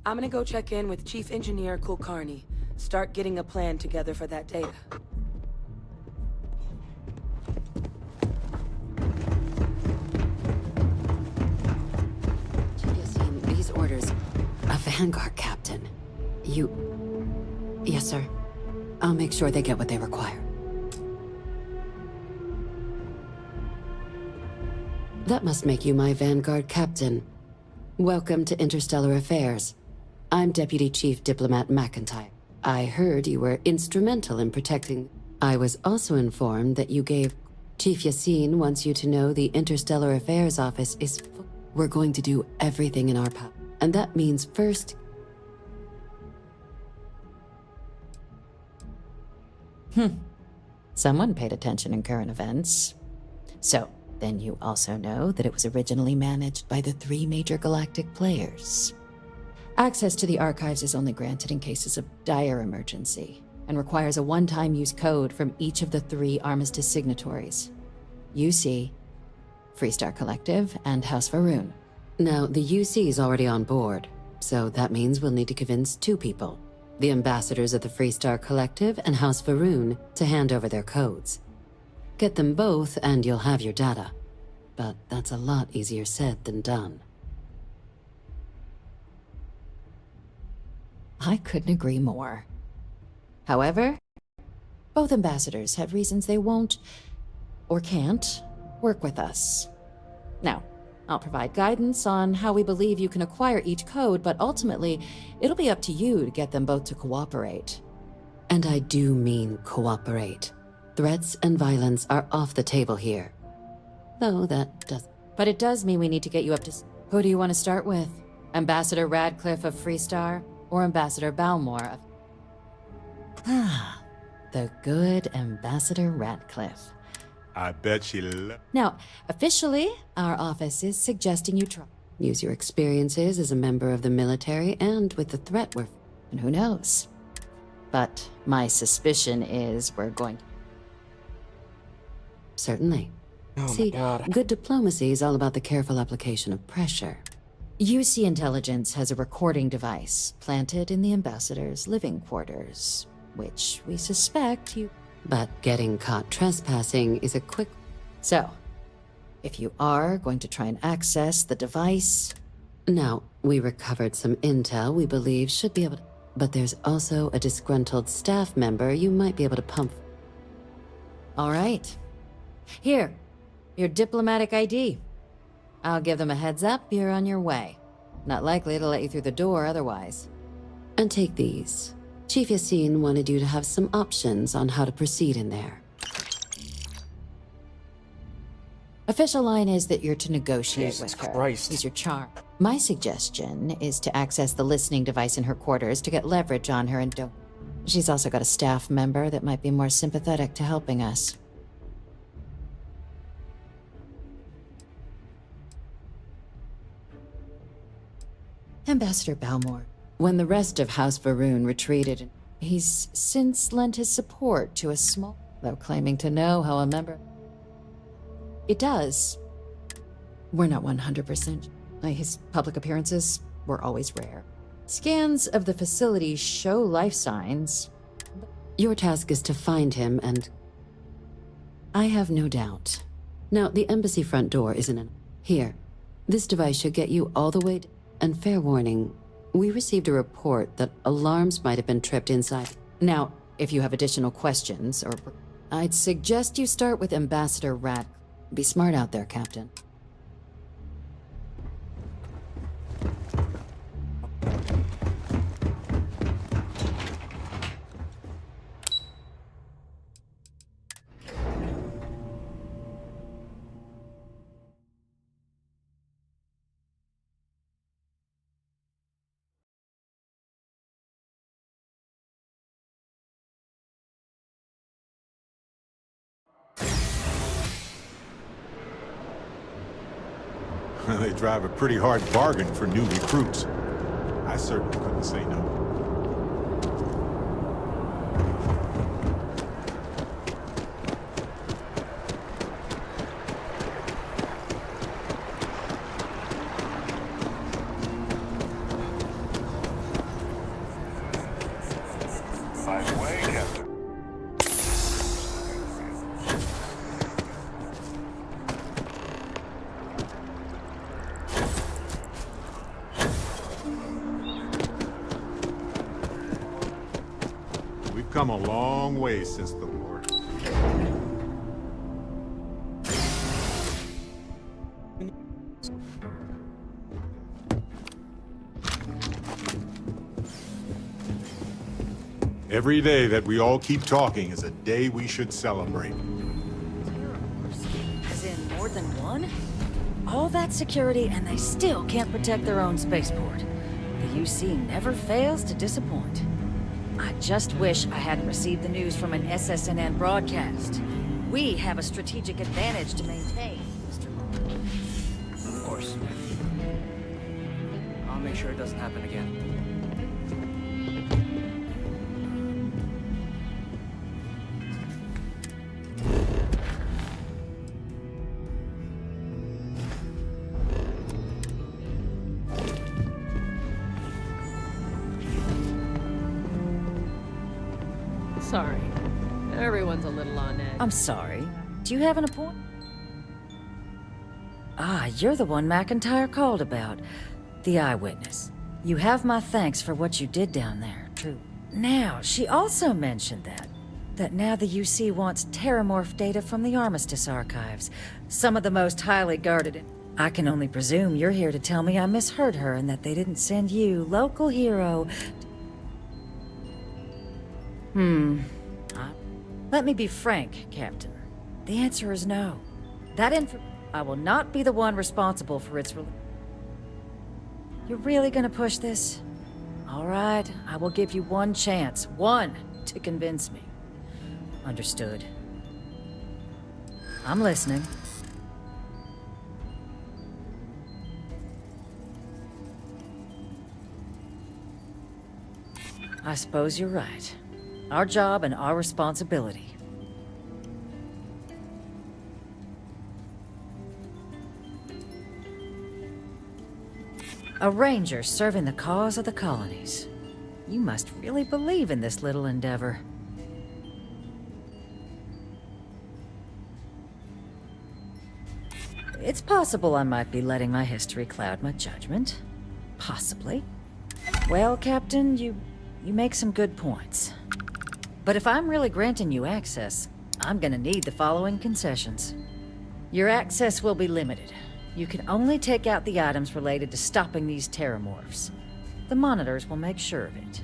I'm gonna go check in with Chief Engineer Kulkarni. Start getting a plan together for that data. You've seen these orders. A Vanguard captain. You... Yes, sir. I'll make sure they get what they require. That must make you my Vanguard captain. Welcome to Interstellar Affairs. I'm Deputy Chief Diplomat McIntyre. I heard you were instrumental in protecting... I was also informed that you gave... Chief Yassine wants you to know the Interstellar Affairs Office is... We're going to do everything in our power. And that means first... Someone paid attention in current events. So, then you also know that it was originally managed by the 3 major galactic players. Access to the archives is only granted in cases of dire emergency, and requires a one-time use code from each of the 3 Armistice signatories. UC, Freestar Collective, and House Varun. Now, the UC is already on board, so that means we'll need to convince 2 people. The ambassadors of the Freestar Collective and House Varun to hand over their codes. Get them both and you'll have your data. But that's a lot easier said than done. I couldn't agree more. However, both ambassadors have reasons they won't, or can't, work with us. Now, I'll provide guidance on how we believe you can acquire each code, but ultimately, it'll be up to you to get them both to cooperate. And I do mean cooperate. Threats and violence are off the table here. Though that does... But it does mean we need to get you up to... Who do you want to start with? Ambassador Radcliffe of Freestar, or Ambassador Balmore of... The good Ambassador Radcliffe. I bet she Now, officially, our office is suggesting you try. Use your experiences as a member of the military and with the threat we're... And who knows? But my suspicion is we're going to... Certainly. Oh See, my God. good diplomacy is all about the careful application of pressure. UC Intelligence has a recording device planted in the ambassador's living quarters, which we suspect you... But getting caught trespassing is a quick... So, if you are going to try and access the device... Now, we recovered some intel we believe should be able to... But there's also a disgruntled staff member you might be able to pump... All right. Here, your diplomatic ID. I'll give them a heads up, you're on your way. Not likely to let you through the door otherwise. And take these. Chief Yassine wanted you to have some options on how to proceed in there. Official line is that you're to negotiate Jesus with her. Christ. Use your charm. My suggestion is to access the listening device in her quarters to get leverage on her and don't... She's also got a staff member that might be more sympathetic to helping us. Ambassador Balmore. When the rest of House Varun retreated, he's since lent his support to a small... Though claiming to know how a member... It does. We're not 100%. His public appearances were always rare. Scans of the facility show life signs. Your task is to find him and... I have no doubt. Now, the embassy front door isn't in... Here. This device should get you all the way... And fair warning, we received a report that alarms might have been tripped inside. Now, if you have additional questions, or... I'd suggest you start with Ambassador Rat. Be smart out there, Captain. They drive a pretty hard bargain for new recruits. I certainly couldn't say no. By the way, Captain. We've come a long way since the war. Every day that we all keep talking is a day we should celebrate. As in more than one? All that security and they still can't protect their own spaceport. The UC never fails to disappoint. I just wish I hadn't received the news from an SSNN broadcast. We have a strategic advantage to maintain, Mr. Long. Of course. I'll make sure it doesn't happen again. Sorry. Everyone's a little on edge. I'm sorry. Do you have an appointment? Ah, you're the one McIntyre called about. The eyewitness. You have my thanks for what you did down there, true. Now, she also mentioned that now the UC wants terramorph data from the Armistice archives. Some of the most highly guarded. I can only presume you're here to tell me I misheard her and that they didn't send you, local hero. Let me be frank, Captain. The answer is no. That I will not be the one responsible for its release. You're really gonna push this? All right, I will give you one chance. One to convince me. Understood. I'm listening. I suppose you're right. Our job and our responsibility. A ranger serving the cause of the colonies. You must really believe in this little endeavor. It's possible I might be letting my history cloud my judgment. Possibly. Well, Captain, you make some good points. But if I'm really granting you access, I'm gonna need the following concessions. Your access will be limited. You can only take out the items related to stopping these terramorphs. The monitors will make sure of it.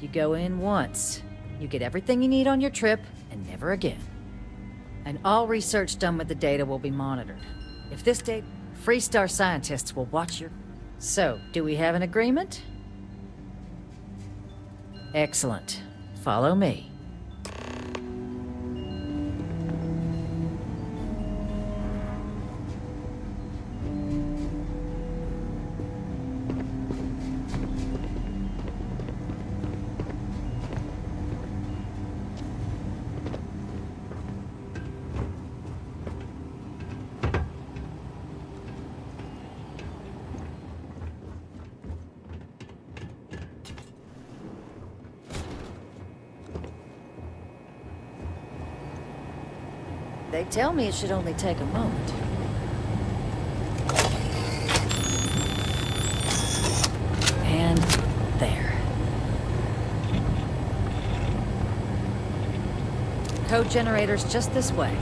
You go in once. You get everything you need on your trip, and never again. And all research done with the data will be monitored. If this data, Freestar scientists will watch your... So, do we have an agreement? Excellent. Follow me. They tell me it should only take a moment. And there. Code generators just this way.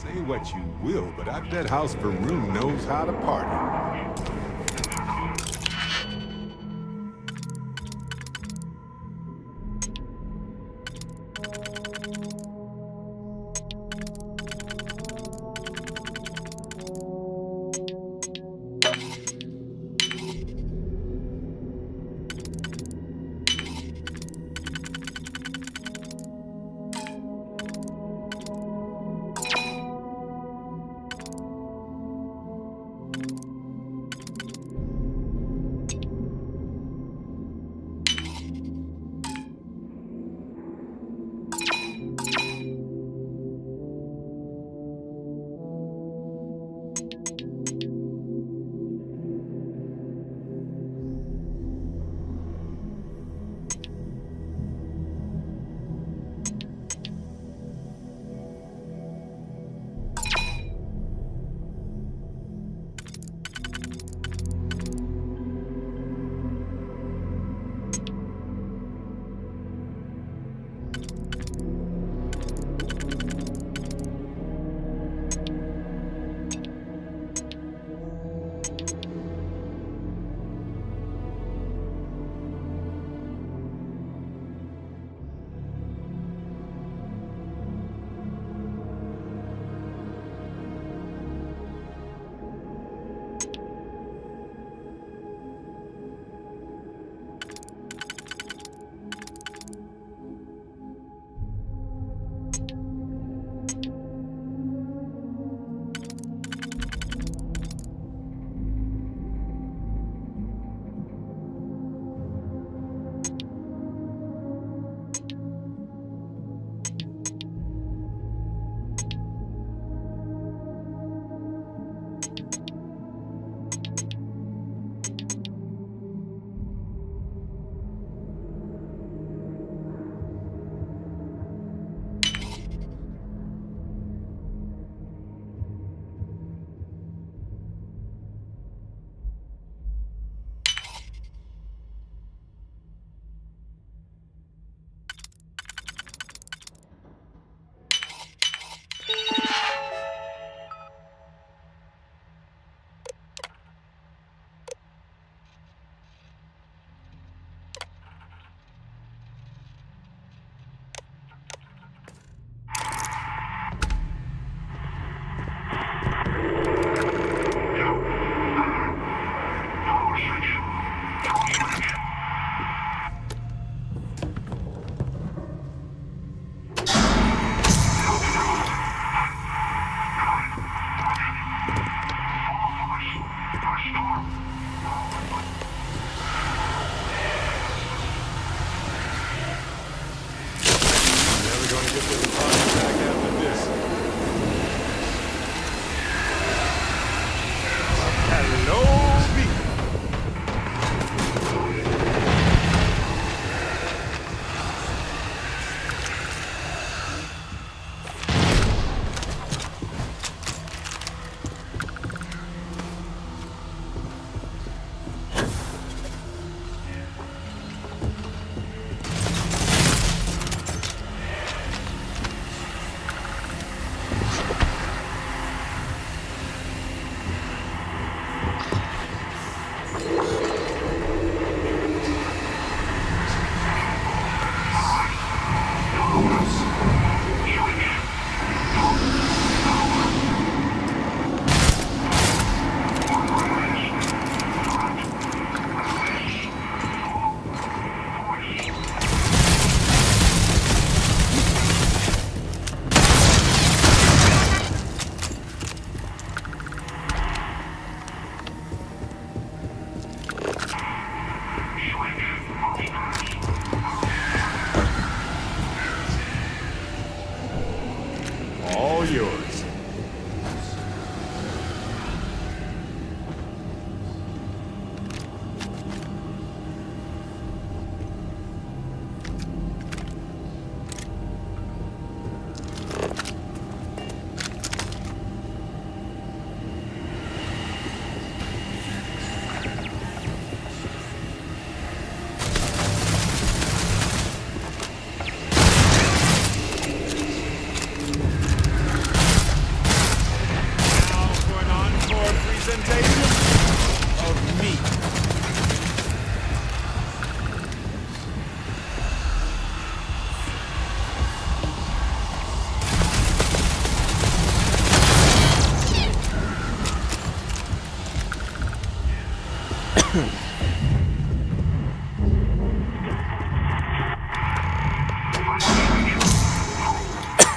Say what you will, but I bet House Varun knows how to party.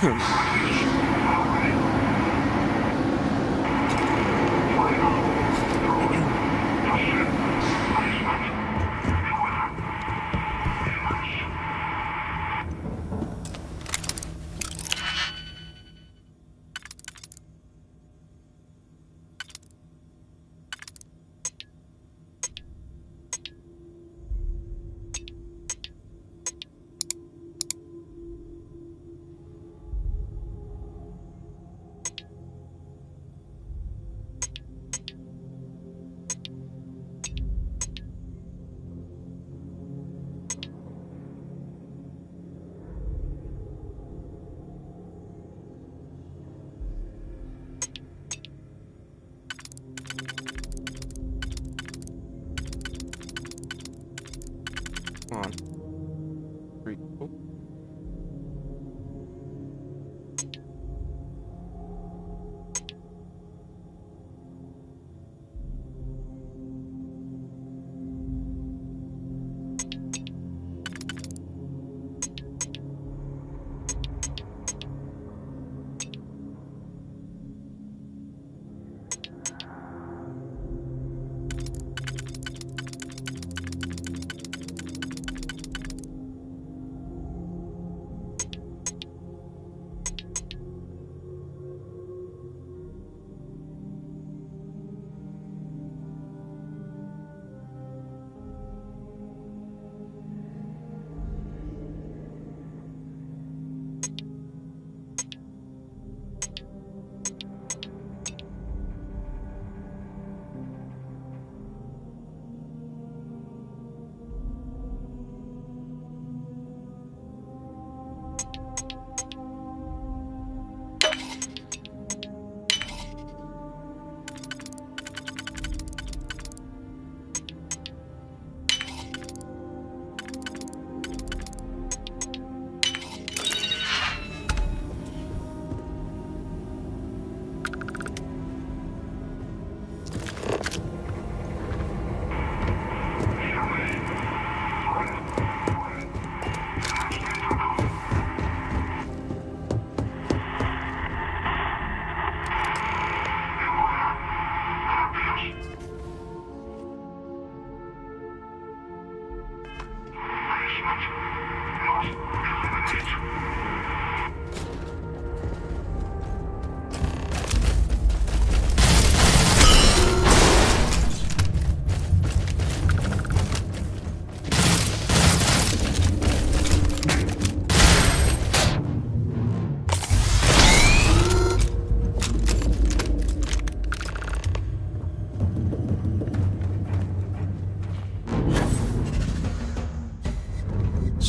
Come on. Pretty cool.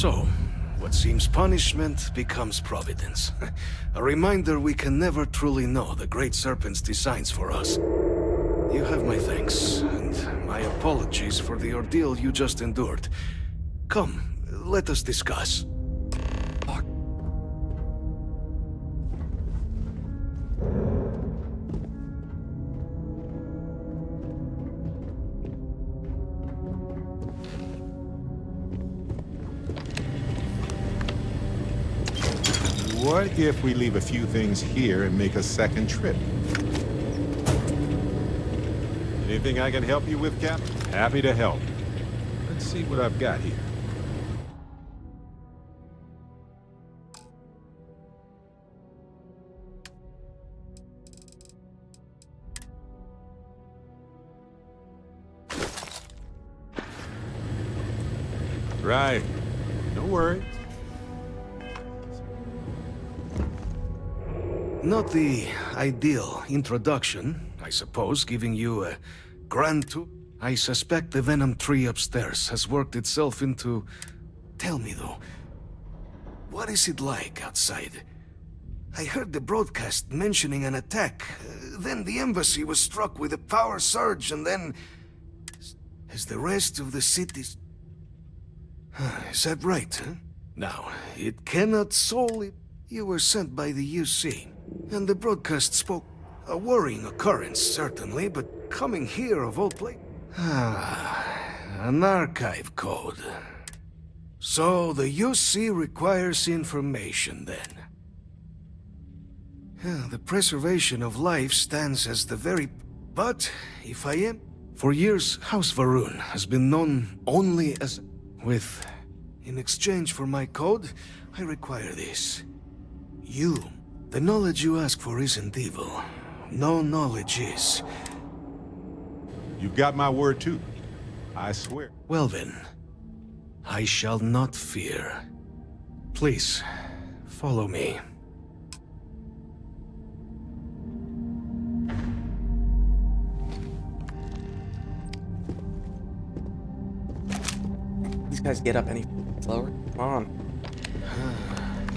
So, what seems punishment becomes providence. A reminder we can never truly know the Great Serpent's designs for us. You have my thanks, and my apologies for the ordeal you just endured. Come, let us discuss. What if we leave a few things here and make a second trip? Anything I can help you with, Captain? Happy to help. Let's see what I've got here. Right. Don't worry. Not the ideal introduction, I suppose, giving you a grand tour. I suspect the Venom tree upstairs has worked itself into... Tell me, though, what is it like outside? I heard the broadcast mentioning an attack. Then the embassy was struck with a power surge, and then... As the rest of the city's... Is that right, huh? Now, it cannot solely... You were sent by the UC, and the broadcast spoke. A worrying occurrence, certainly, but coming here of all places... An archive code. So the UC requires information, then. Yeah, the preservation of life stands as the very... But, if I am... For years, House Varun has been known only as... With... In exchange for my code, I require this. You. The knowledge you ask for isn't evil. No knowledge is. You've got my word too. I swear. Well then, I shall not fear. Please, follow me. These guys get up any slower? Come on.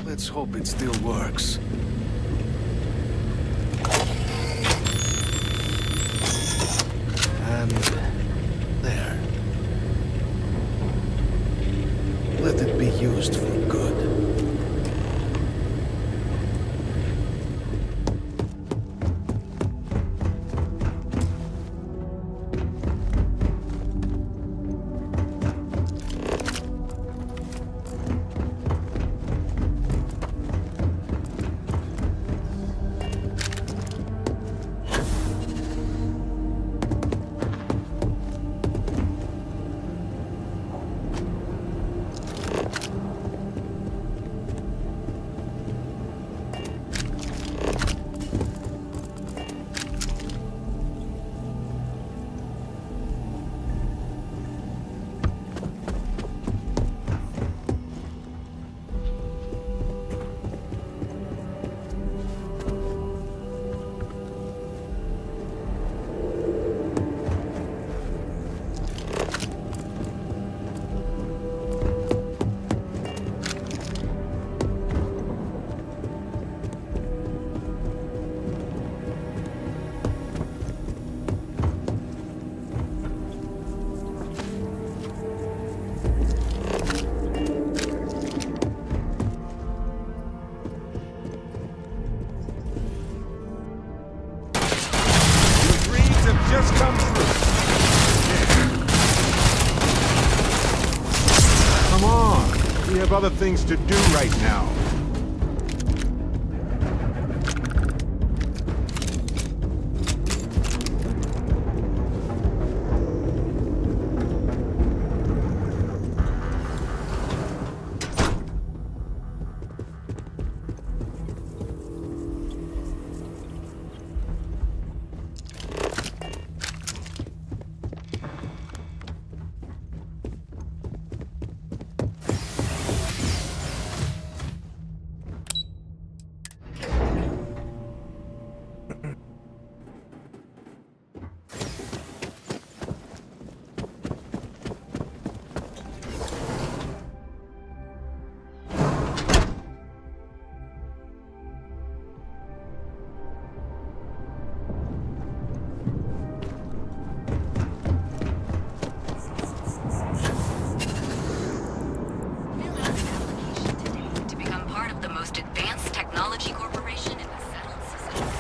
Let's hope it still works. And there. Let it be used for good. Just come through. Come on. We have other things to do right now. To become part of the most advanced technology corporation in the settled system.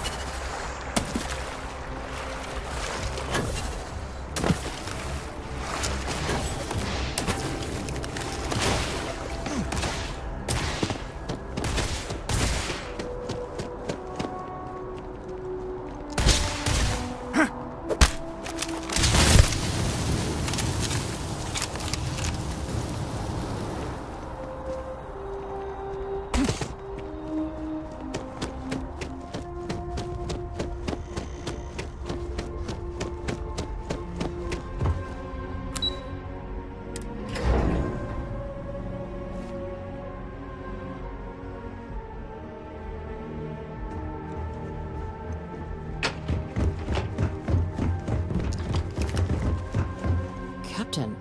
Captain,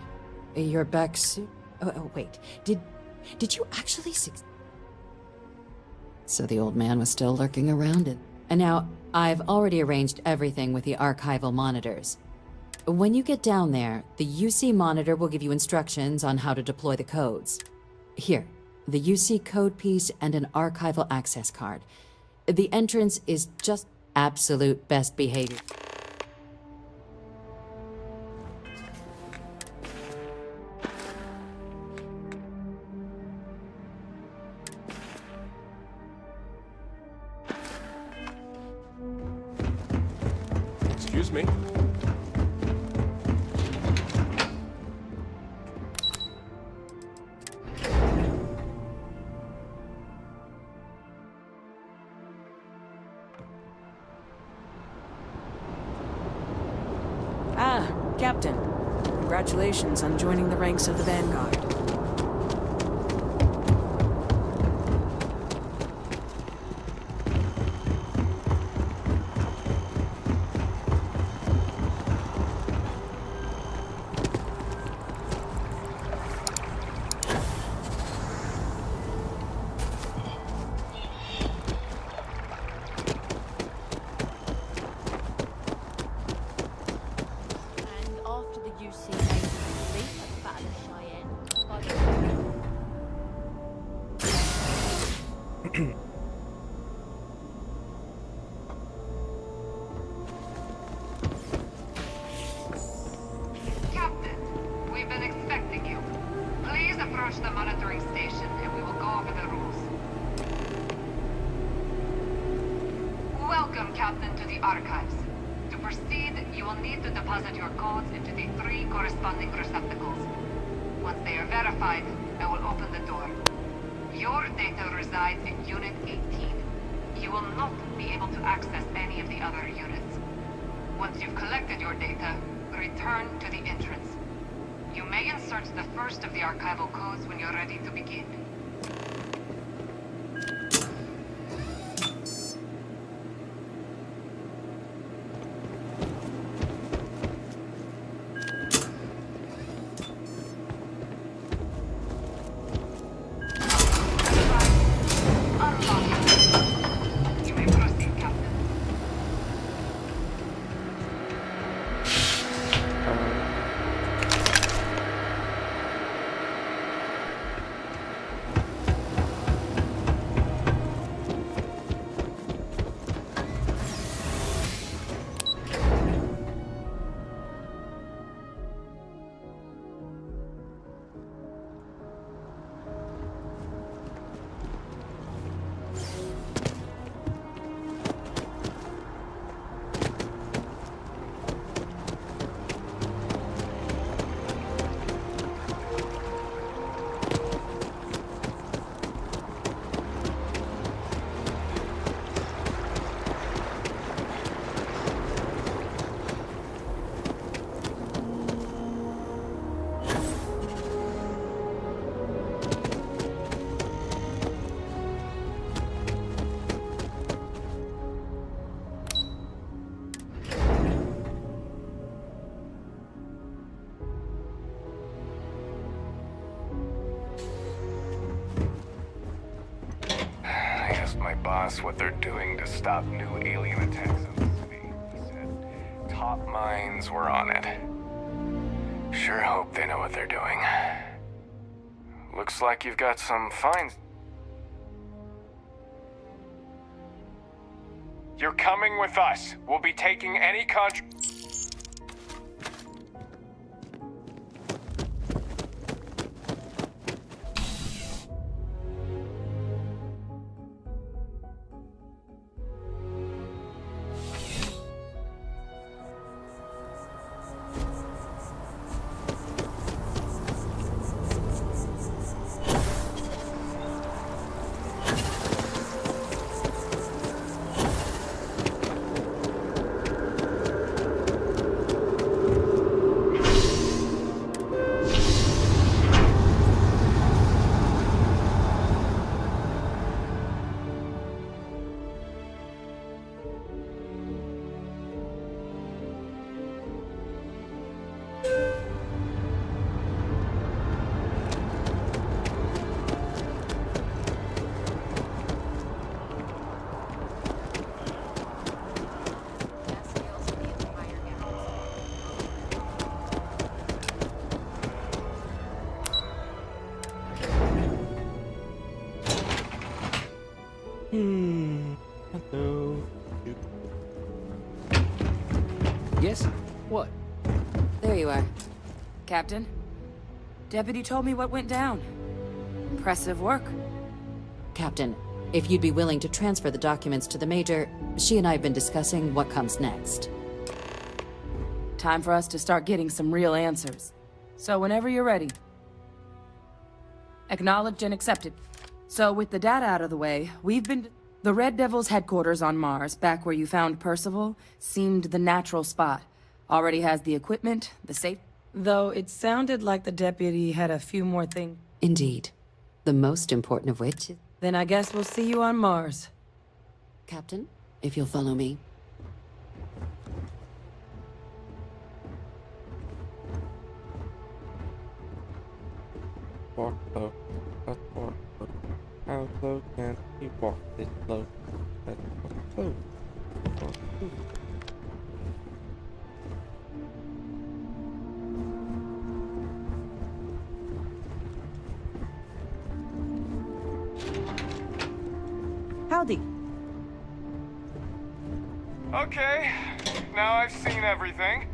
you're back soon. Oh, wait. Did you actually So the old man was still lurking around it. And now, I've already arranged everything with the archival monitors. When you get down there, the UC monitor will give you instructions on how to deploy the codes. Here, the UC code piece and an archival access card. The entrance is just absolute best behavior. Excuse me. Ah, Captain. Congratulations on joining the ranks of the Vanguard. And after the UCA beat at the Battle of Cheyenne, by the Captain, we've been expecting you. Please approach the monitoring station and we will go over the rules. Welcome, Captain, to the Archives. To proceed, you will need to deposit your codes into the 3 corresponding receptacles. Once they are verified, I will open the door. Your data resides in Unit 18. You will not be able to access any of the other units. Once you've collected your data, return to the entrance. You may insert the first of the archival codes when you're ready to begin. Unlock. You may proceed, Captain. I asked my boss what they're doing to stop new alien attacks on the city. He said top minds were on it. Sure hope they know what they're doing. Looks like you've got some fines. You're coming with us. We'll be taking any Hello. Yes? What? There you are. Captain, Deputy told me what went down. Impressive work. Captain, if you'd be willing to transfer the documents to the Major, she and I have been discussing what comes next. Time for us to start getting some real answers. So whenever you're ready. Acknowledged and accepted. So with the data out of the way, we've been... The Red Devil's headquarters on Mars, back where you found Percival, seemed the natural spot. Already has the equipment, the safe... Though it sounded like the deputy had a few more things. Indeed. The most important of which is... Then I guess we'll see you on Mars. Captain, if you'll follow me. Walk slow. Let's walk slow. How slow can he walk this slow? Let's walk slow. Walk slow. Howdy. Okay, now I've seen everything.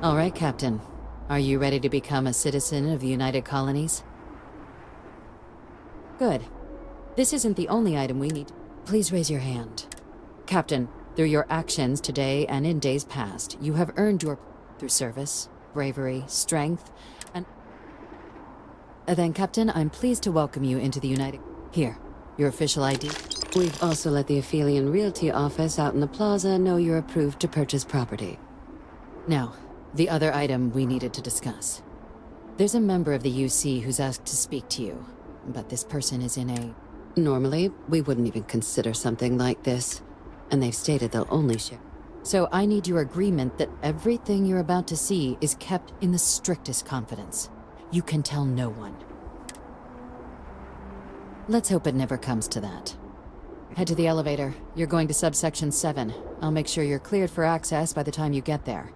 All right, Captain. Are you ready to become a citizen of the United Colonies? Good. This isn't the only item we need. Please raise your hand. Captain, through your actions today and in days past, you have earned your... through service, bravery, strength, and... Then, Captain, I'm pleased to welcome you into the United... Here, your official ID. We've also let the Aphelion Realty office out in the plaza know you're approved to purchase property. Now, the other item we needed to discuss. There's a member of the UC who's asked to speak to you, but this person is in a... Normally, we wouldn't even consider something like this, and they've stated they'll only share. So I need your agreement that everything you're about to see is kept in the strictest confidence. You can tell no one. Let's hope it never comes to that. Head to the elevator. You're going to subsection 7. I'll make sure you're cleared for access by the time you get there.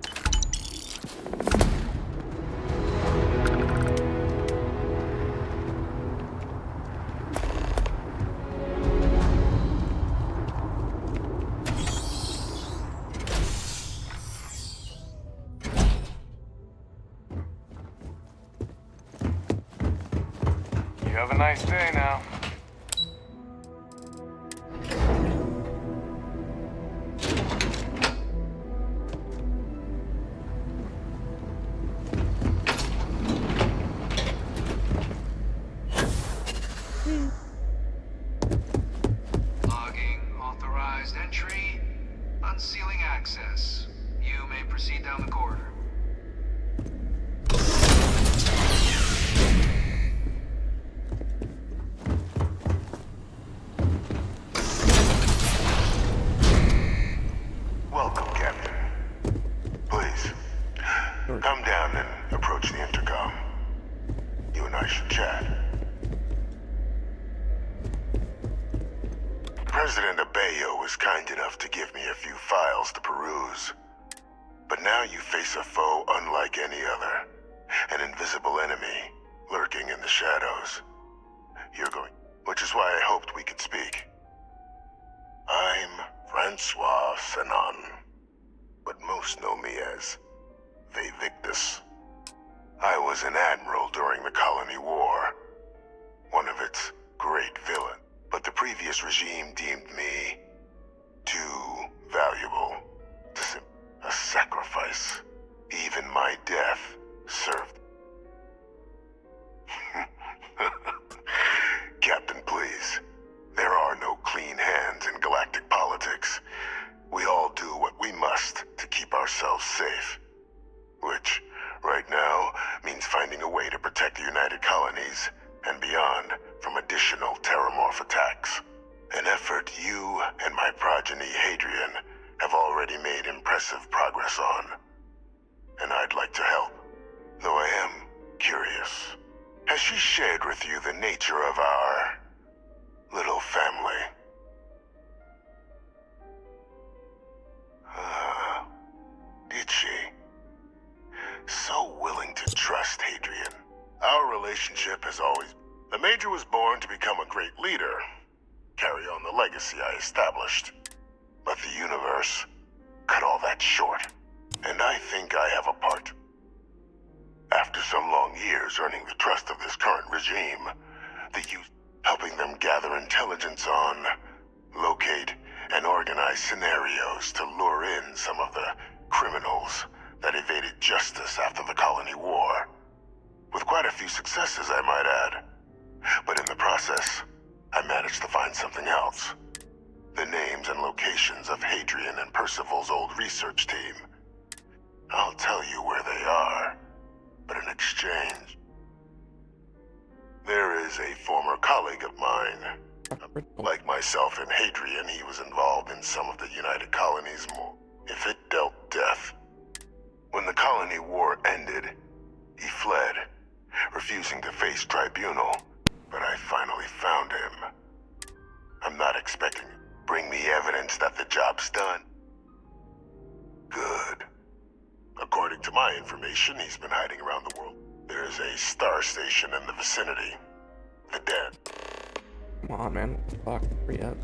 You have a nice day now. Logging authorized entry. Unsealing access. You may proceed down the corridor. Welcome, Captain. Please, come down and approach the intercom. You and I should chat. President Abeyo was kind enough to give me a few files to peruse. But now you face a foe unlike any other. An invisible enemy, lurking in the shadows. Which is why I hoped we could speak. I'm Francois Sanon, but most know me as Vivictus. I was an admiral during the Colony War, one of its great villains. But the previous regime deemed me too valuable to a sacrifice. Even my death served. Captain, please. There are no clean hands in galactic politics. We all do what we must to keep ourselves safe. Which, right now, means finding a way to protect the United Colonies and beyond from additional terramorph attacks. An effort you and my progeny Hadrian have already made impressive progress on. And I'd like to help, though I am curious. Has she shared with you the nature of our little family. Did she? So willing to trust Hadrian. Our relationship has always... The Major was born to become a great leader, carry on the legacy I established. But the universe cut all that short, and I think I have a part. After some long years earning the trust of this current regime, the youth helping them gather intelligence on, locate, and organize scenarios to lure in some of the criminals that evaded justice after the Colony War. With quite a few successes, I might add. But in the process, I managed to find something else. The names and locations of Hadrian and Percival's old research team. I'll tell you where they are, but in exchange, there is a former colleague of mine. Like myself and Hadrian, he was involved in some of the United Colonies more. If it dealt death. When the Colony War ended, he fled, refusing to face tribunal, but I finally found him. I'm not expecting him to bring me evidence that the job's done. Good. According to my information, he's been hiding around the world. There's a star station in the vicinity. The dead. Come on, man. Fuck, hurry up.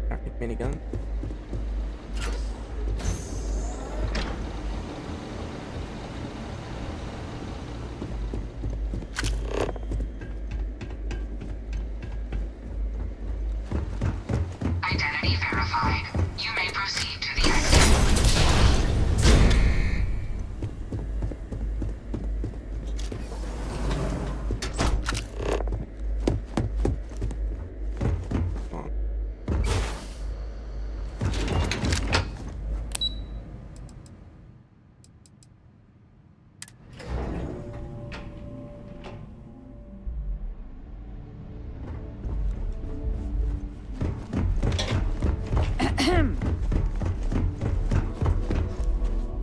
Rocket minigun. Identity verified. You may proceed to the exit.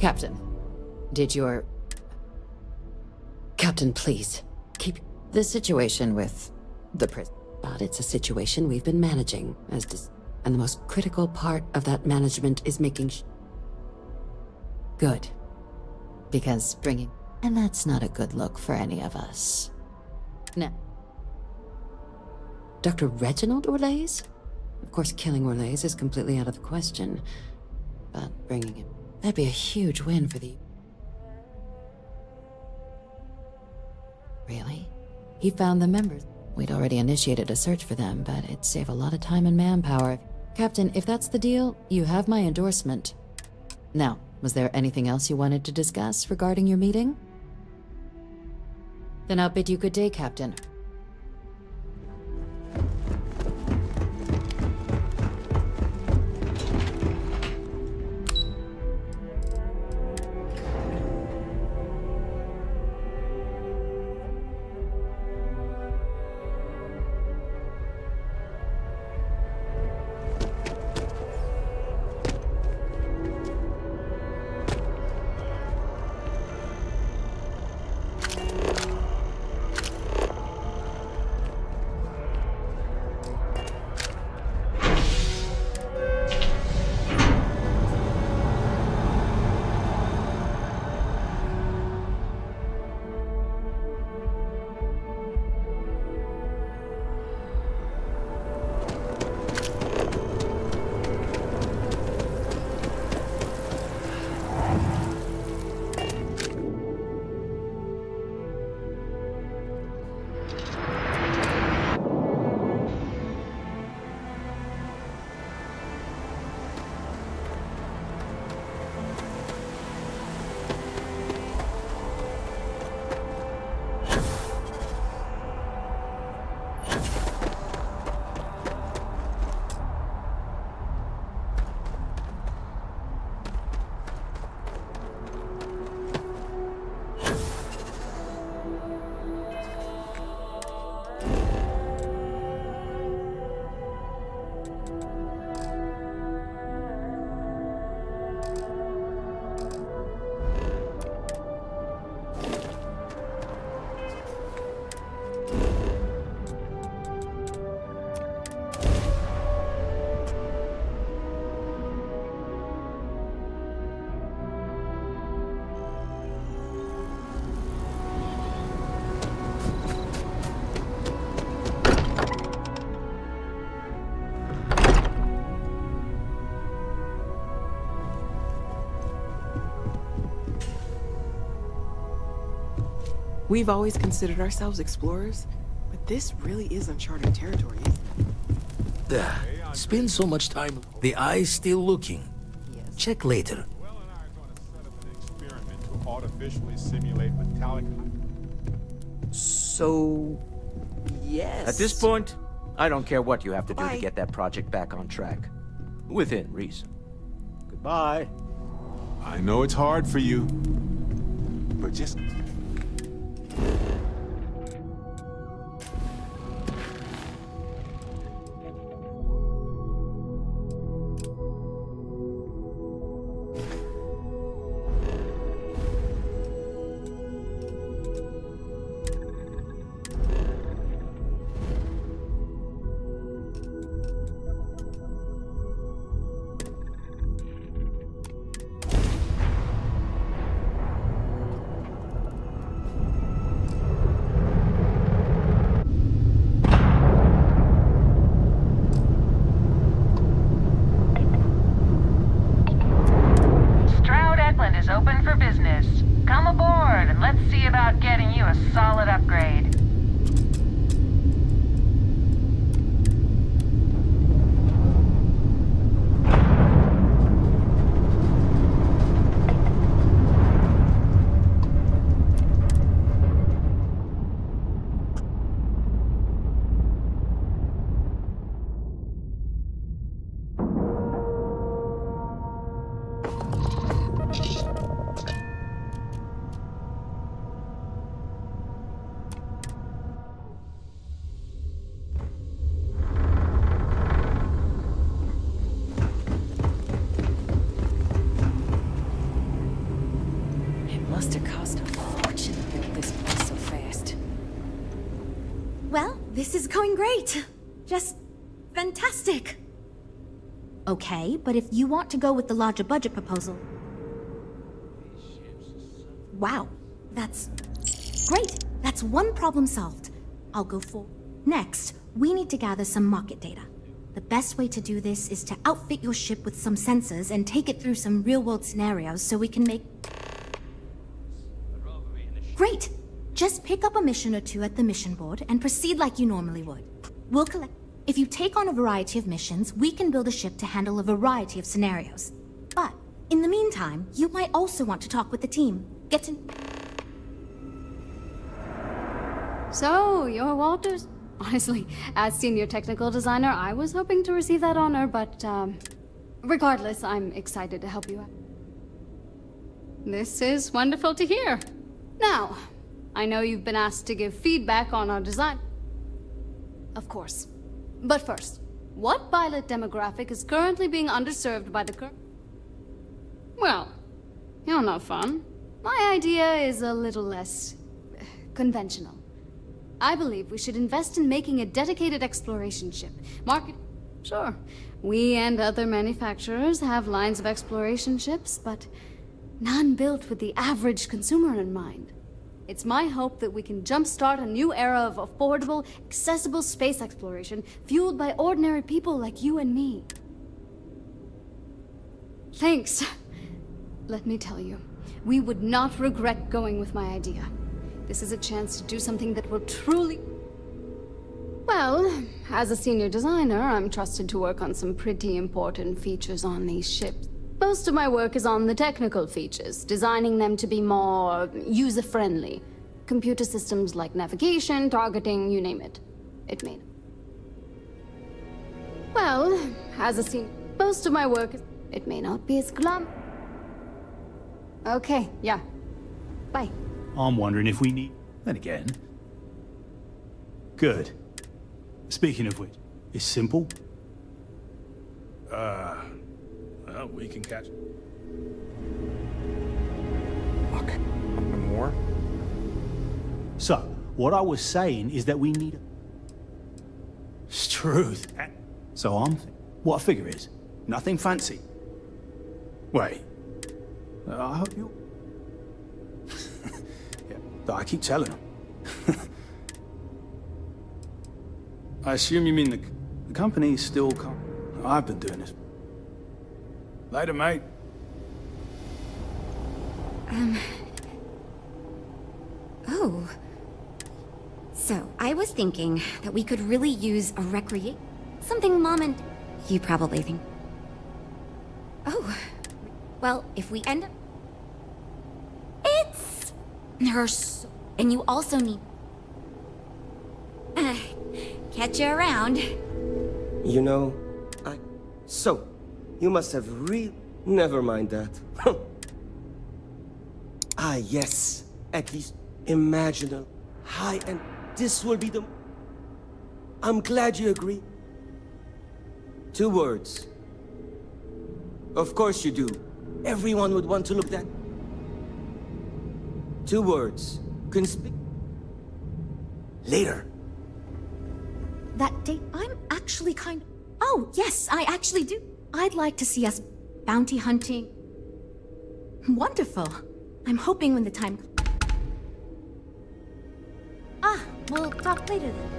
Captain, did your... Captain, please, keep... The situation with the prison. But it's a situation we've been managing, and the most critical part of that management is making Good. Because bringing... And that's not a good look for any of us. Now... Dr. Reginald Orlaise? Of course, killing Orlaise is completely out of the question. But bringing him... That'd be a huge win for the... Really? He found the members. We'd already initiated a search for them, but it'd save a lot of time and manpower. Captain, if that's the deal, you have my endorsement. Now, was there anything else you wanted to discuss regarding your meeting? Then I'll bid you good day, Captain. We've always considered ourselves explorers, but this really is uncharted territory, isn't it? Spend so much time. The eye's still looking. Check later. Well and I are going to set up an experiment to artificially simulate metallic... So... yes. At this point, I don't care what you have to do Bye. to get that project back on track. Within reason. Goodbye. I know it's hard for you, but just... Stroud Edland is open for business. Come aboard and let's see about getting you a solid upgrade. It must have cost a fortune to build this place so fast. Well, this is going great. Just fantastic. Okay, but if you want to go with the larger budget proposal... Wow, that's great. That's one problem solved. I'll go for... Next, we need to gather some market data. The best way to do this is to outfit your ship with some sensors and take it through some real-world scenarios so we can make... Great! Just pick up a mission or two at the mission board and proceed like you normally would. We'll collect... If you take on a variety of missions, we can build a ship to handle a variety of scenarios. But, in the meantime, you might also want to talk with the team. Get to... So, you're Walters? Honestly, as senior technical designer, I was hoping to receive that honor, but, regardless, I'm excited to help you out. This is wonderful to hear. Now, I know you've been asked to give feedback on our design. Of course. But first, what pilot demographic is currently being underserved by the current... Well, you're no fun. My idea is a little less... conventional. I believe we should invest in making a dedicated exploration ship. Market... Sure, we and other manufacturers have lines of exploration ships, but none built with the average consumer in mind. It's my hope that we can jumpstart a new era of affordable, accessible space exploration, fueled by ordinary people like you and me. Thanks. Let me tell you, we would not regret going with my idea. This is a chance to do something that will truly... Well, as a senior designer, I'm trusted to work on some pretty important features on these ships. Most of my work is on the technical features, designing them to be more user-friendly. Computer systems like navigation, targeting, you name it. It may... Well, as a senior... Most of my work is... It may not be as glam... Okay, yeah. Bye. I'm wondering if we need... Then again... Good. Speaking of which, it's simple. Well, we can catch... Fuck. Nothing more? So, what I was saying is that we need... It's truth. So I'm... What a figure is. Nothing fancy. Wait. I hope you... Yeah, I keep telling them. I assume you mean the company's still... I've been doing this. Later, mate. Oh. Oh. So, I was thinking that we could really use a recreate. Something Mom and... You probably think... Oh. Well, if we end up... It's... Her and you also need... Catch you around. You know, So, you must have Never mind that. Ah, yes. At least imaginal, high-end. This will be the... I'm glad you agree. 2 words. Of course you do. Everyone would want to look that... 2 words. Later. That date, I'm actually kind of... Oh, yes, I actually do. I'd like to see us bounty hunting. Wonderful. I'm hoping when the time... Ah, we'll talk later then.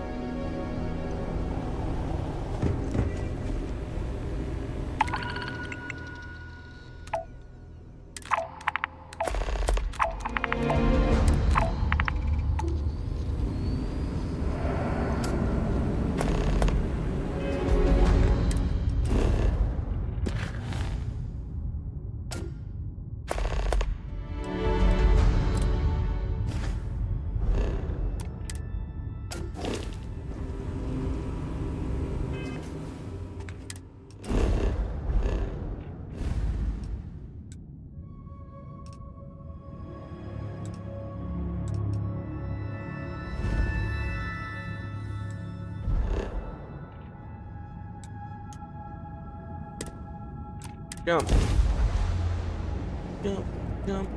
Jump. Jump, jump.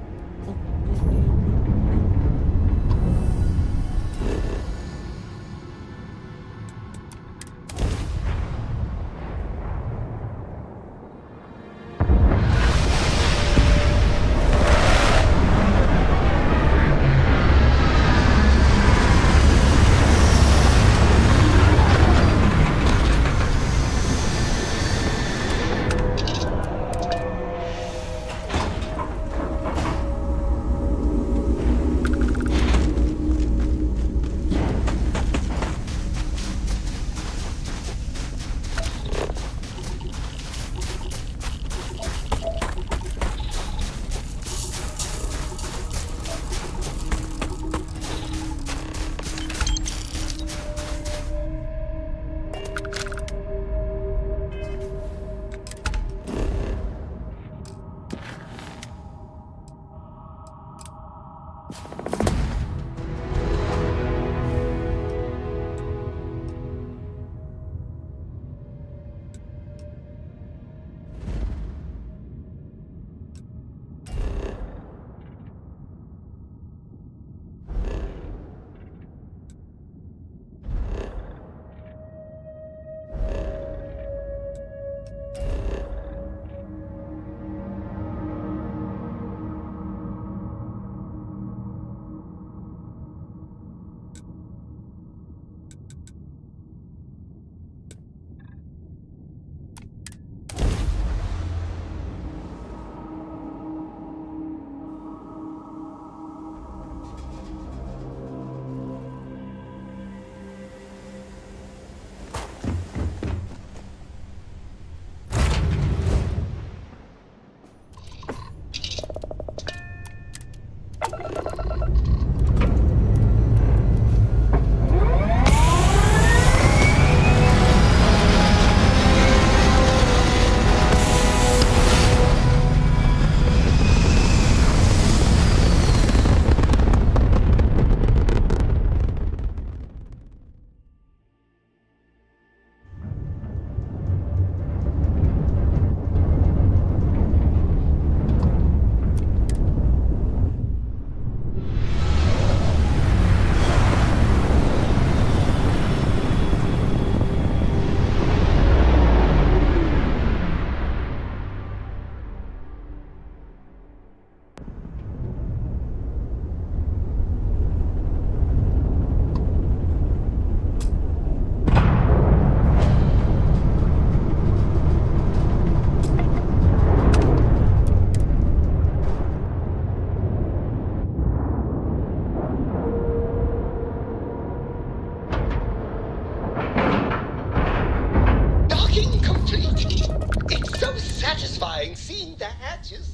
hatches.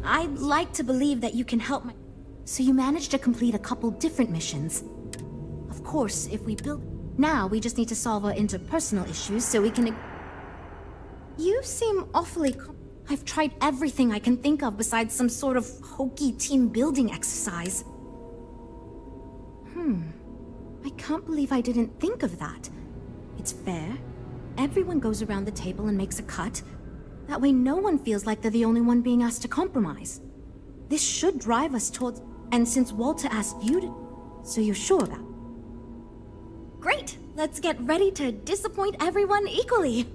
I'd like to believe that you can help my... So you managed to complete a couple different missions. Of course, if we build... Now, we just need to solve our interpersonal issues so we can... You seem awfully... I've tried everything I can think of besides some sort of hokey team-building exercise. I can't believe I didn't think of that. It's fair. Everyone goes around the table and makes a cut. That way no one feels like they're the only one being asked to compromise. This should drive us towards... And since Walter asked you to... So you're sure about... Great! Let's get ready to disappoint everyone equally.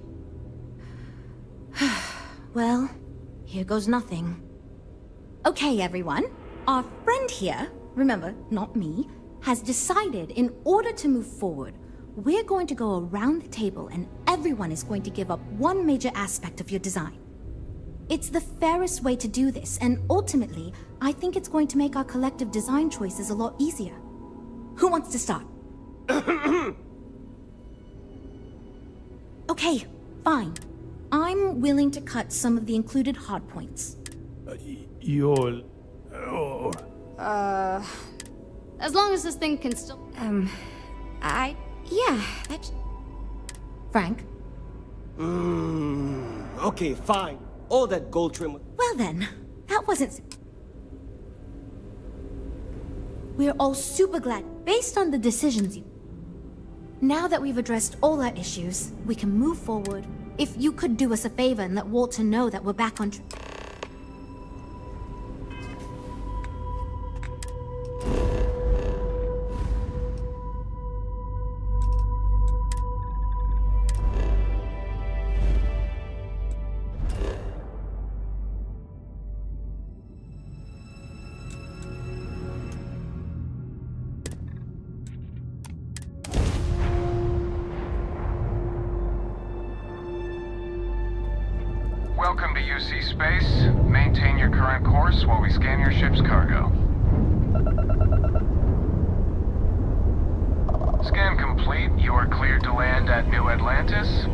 Well, here goes nothing. Okay, everyone. Our friend here, remember, not me, has decided in order to move forward, we're going to go around the table and everyone is going to give up one major aspect of your design. It's the fairest way to do this, and ultimately, I think it's going to make our collective design choices a lot easier. Who wants to start? Okay, fine. I'm willing to cut some of the included hardpoints. You're... As long as this thing can still... Yeah, that's... Frank? Okay, fine. All that gold trim... Well then, that wasn't... We're all super glad, based on the decisions you... Now that we've addressed all our issues, we can move forward. If you could do us a favor and let Walter know that we're back on track. Welcome to UC Space. Maintain your current course while we scan your ship's cargo. Scan complete. You are cleared to land at New Atlantis.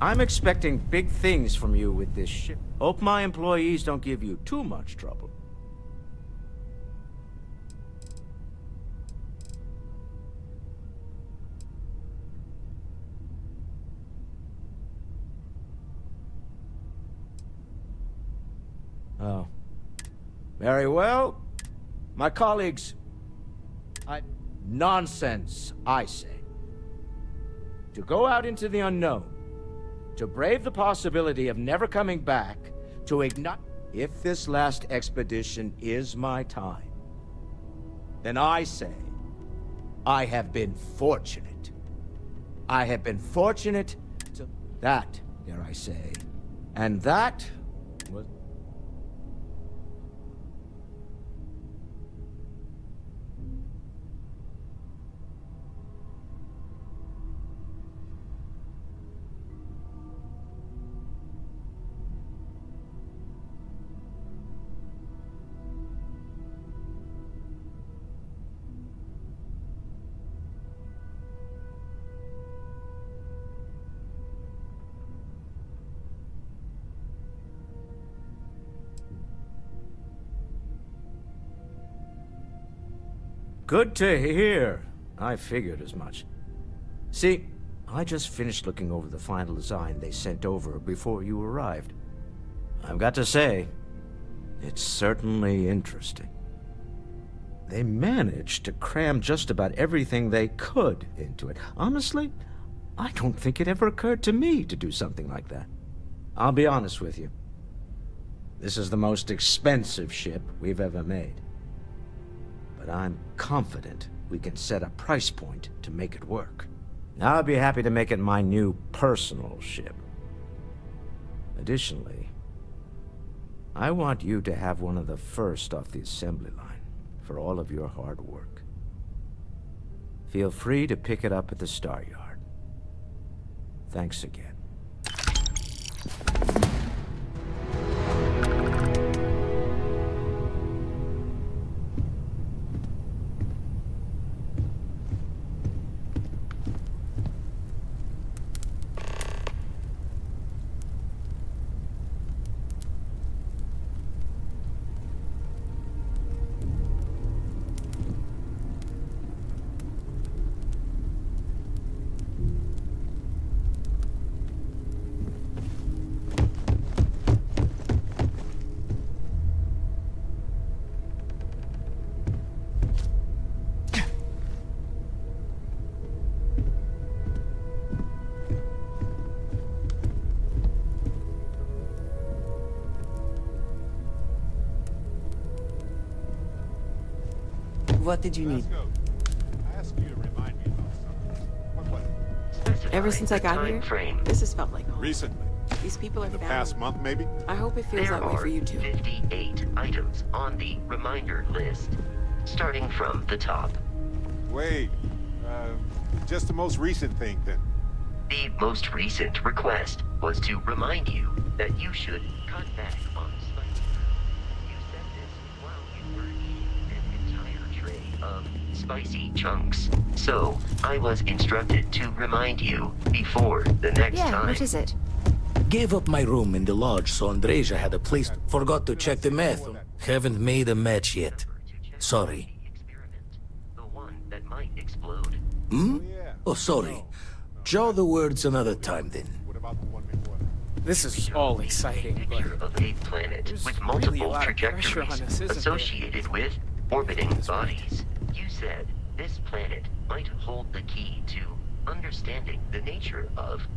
I'm expecting big things from you with this ship. Hope my employees don't give you too much trouble. Oh. Very well. My colleagues, nonsense, I say. To go out into the unknown, to brave the possibility of never coming back, to ignite... If this last expedition is my time, then I say, I have been fortunate. I have been fortunate to... That, dare I say. And that was... Good to hear. I figured as much. See, I just finished looking over the final design they sent over before you arrived. I've got to say, it's certainly interesting. They managed to cram just about everything they could into it. Honestly, I don't think it ever occurred to me to do something like that. I'll be honest with you. This is the most expensive ship we've ever made. But I'm confident we can set a price point to make it work. I'll be happy to make it my new personal ship. Additionally, I want you to have one of the first off the assembly line for all of your hard work. Feel free to pick it up at the Star Yard. Thanks again. What did you need? I asked you to remind me about something. What was it? Ever since I got here, this has felt like home. Recently? These people are In the family. past month, maybe? I hope it feels that way for you too. 58 items on the reminder list, starting from the top. Wait, just the most recent thing, then. The most recent request was to remind you that you should cut back on spicy. You said this while you were eating an entire tray of spicy chunks. So, I was instructed to remind you before the next time. What is it? Gave up my room in the lodge so Andreja had a place. Forgot to check the math. Haven't made a match yet. Sorry. The one that might explode. Hmm? Oh, sorry. Jaw the words another time then. This is all exciting, but Of a planet with multiple really a lot of pressure trajectories on us, isn't there? associated with orbiting bodies. You said this planet might hold the key to understanding the nature of...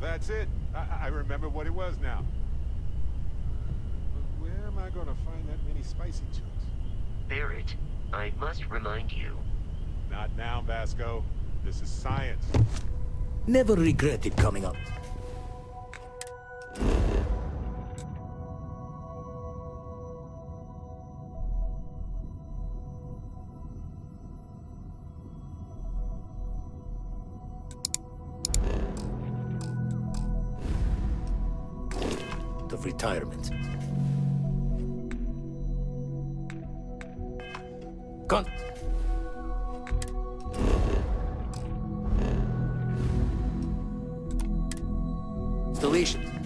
That's it. I remember what it was now. But where am I gonna find that many spicy chunks? Barrett, I must remind you. Not now, Vasco. This is science. Never regretted coming up. Of retirement. Con. Installation.